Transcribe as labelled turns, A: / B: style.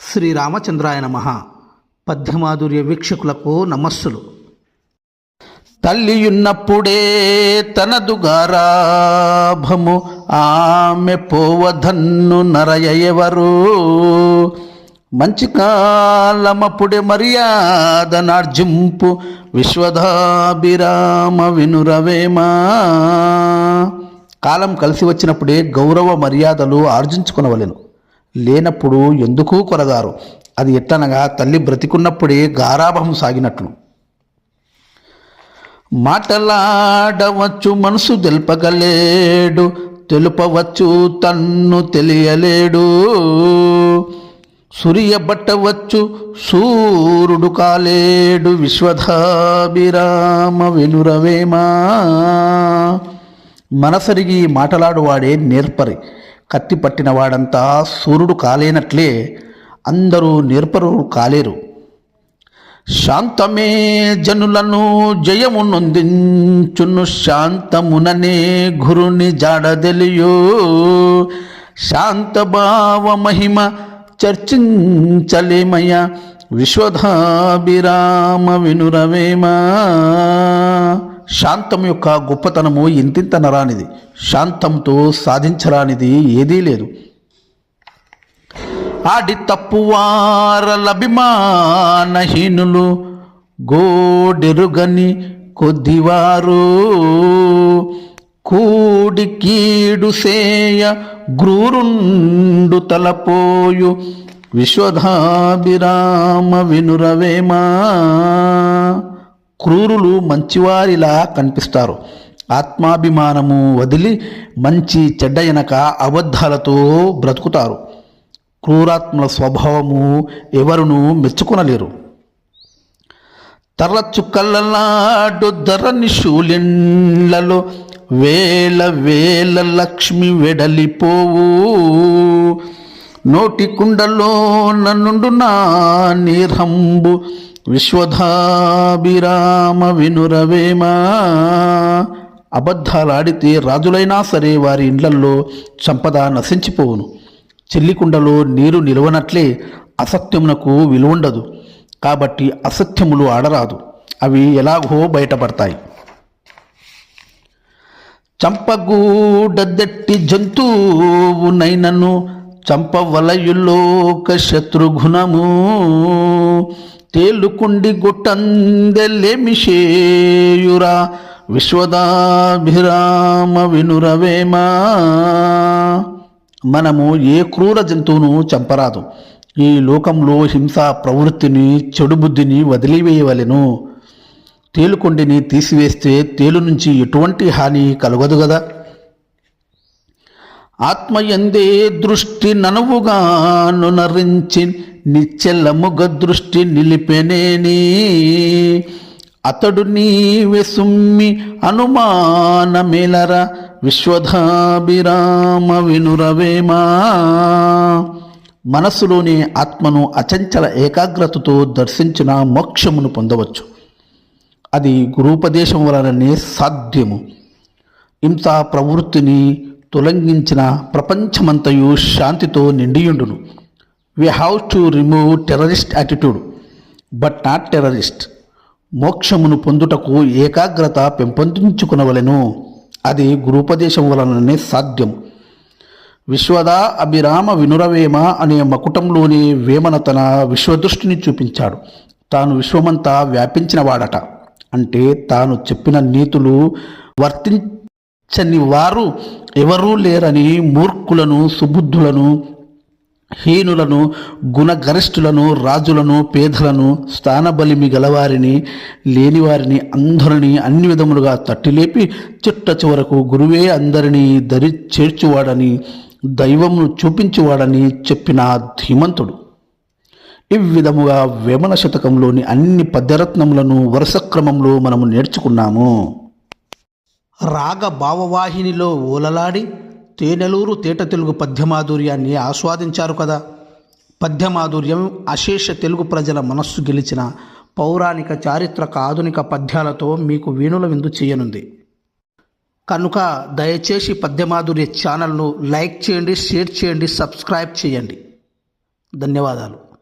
A: శ్రీరామచంద్రాయ నమః. పద్యమాధుర్య వీక్షకులకు నమస్సులు.
B: తల్లియున్నప్పుడే తనదు గారాభము ఆమె పోవధన్ను నరయ ఎవరు మంచి కాలమప్పుడే మర్యాద నార్జింపు విశ్వదాభిరామ వినురవేమా. కాలం కలిసి వచ్చినప్పుడే గౌరవ మర్యాదలు ఆర్జించుకొనవలెను, లేనప్పుడు ఎందుకు కొరగారు. అది ఎట్లనగా తల్లి బ్రతికున్నప్పుడే గారాభం సాగినట్లు. మాటలాడవచ్చు మనసు తెల్పగలేడు, తెలుపవచ్చు తన్ను తెలియలేడు. సూర్యబట్టవచ్చు సూర్యుడు కాలేడు, విశ్వధాభిరామ వినురవేమా. మనసరిగి మాటలాడువాడే నేర్పరి. కత్తి పట్టినవాడంతా సూర్యుడు కాలేనట్లే అందరూ నేర్పరు కాలేరు. శాంతమే జనులను జయము నొందించును, శాంతముననే గురుని జాడదెలియో. శాంతభావ మహిమ చర్చించలేమయ, విశ్వధాభిరామ వినురవేమా. శాంతం యొక్క గొప్పతనము ఇంతింత నరానిది. శాంతంతో సాధించరానిది ఏదీ లేదు. ఆడి తప్పువారలభిమానహీనులు, గోడెరుగని కొద్దివారు. కూడి కీడు సేయ గ్రూరుండు తలపోయు, విశ్వధాభిరామ వినురవేమా. క్రూరులు మంచివారిలా కనిపిస్తారు. ఆత్మాభిమానము వదిలి మంచి చెడ్డ ఎనక అబద్ధాలతో బ్రతుకుతారు. క్రూరాత్మల స్వభావము ఎవరునూ మెచ్చుకొనలేరు. తర్రచుక్కలలాడు ధరణి శూలిండ్లలో, వేల వేల లక్ష్మి వెడలిపోవు. నోటి కుండలో నన్నుండు నా నీర్హంబు, విశ్వధాభిరామ వినురవేమా. అబద్ధాలాడితే రాజులైనా సరే వారి ఇండ్లల్లో సంపద నశించిపోవును. చెల్లికుండలో నీరు నిలవనట్లే అసత్యమునకు విలువుండదు. కాబట్టి అసత్యములు ఆడరాదు, అవి ఎలాగో బయటపడతాయి. చంపగూడదెట్టి జంతువునైనను, చంపవలయులోక శత్రుగుణము. తేలుకుండి గుట్టందెలేమిషేయురా, విశ్వదాభిరామ వినురవేమా. మనము ఏ క్రూర జంతువును చంపరాదు. ఈ లోకంలో హింసా ప్రవృత్తిని, చెడు బుద్ధిని వదిలివేయవలెను. తేలుకొండిని తీసివేస్తే తేలు నుంచి ఎటువంటి హాని కలగదు గదా. ఆత్మయందే దృష్టి ననువుగాను నరించి, నిచ్చెల్లముగ దృష్టి నిలిపెనేని. అతడు నీవే సుమ్మి అనుమానమేలర, విశ్వధాభిరామ వినురవేమా. మనస్సులోని ఆత్మను అచంచల ఏకాగ్రతతో దర్శించిన మోక్షమును పొందవచ్చు. అది గురూపదేశం వలననే సాధ్యము. హింసా ప్రవృత్తిని తొలగించిన ప్రపంచమంతయు శాంతితో నిండియుండును. We have to remove terrorist attitude, but not terrorist. మోక్షమును పొందుటకు ఏకాగ్రత పెంపొందించుకునవలెను. అది గురూపదేశం వలననే సాధ్యం. విశ్వదా అభిరామ వినురవేమ అనే మకుటంలోని వేమన తన విశ్వదృష్టిని చూపించాడు. తాను విశ్వమంతా వ్యాపించినవాడట. అంటే తాను చెప్పిన నీతులు వర్తించని వారు ఎవరూ లేరని మూర్ఖులను, సుబుద్ధులను, హీనులను, గుణగరిష్ఠులను, రాజులను, పేదలను, స్థానబలిమి గలవారిని, లేనివారిని అందరినీ అన్ని విధములుగా తట్టిలేపి చిట్ట చివరకు గురువే అందరినీ దరి చేర్చువాడని, దైవమును చూపించువాడని చెప్పిన ధీమంతుడు. ఈ విధముగా వేమన శతకంలోని అన్ని పద్యరత్నములను వరుస క్రమంలో మనము నేర్చుకున్నాము.
A: రాగ భావవాహినిలో ఓలలాడి తేనెలూరు తేట తెలుగు పద్యమాధుర్యాన్ని ఆస్వాదించారు కదా. పద్యమాధుర్యం అశేష తెలుగు ప్రజల మనస్సు గెలిచిన పౌరాణిక, చారిత్రక, ఆధునిక పద్యాలతో మీకు వీణుల విందు చేయనుంది. కనుక దయచేసి పద్యమాధుర్య ఛానల్ను లైక్ చేయండి, షేర్ చేయండి, సబ్స్క్రైబ్ చేయండి. ధన్యవాదాలు.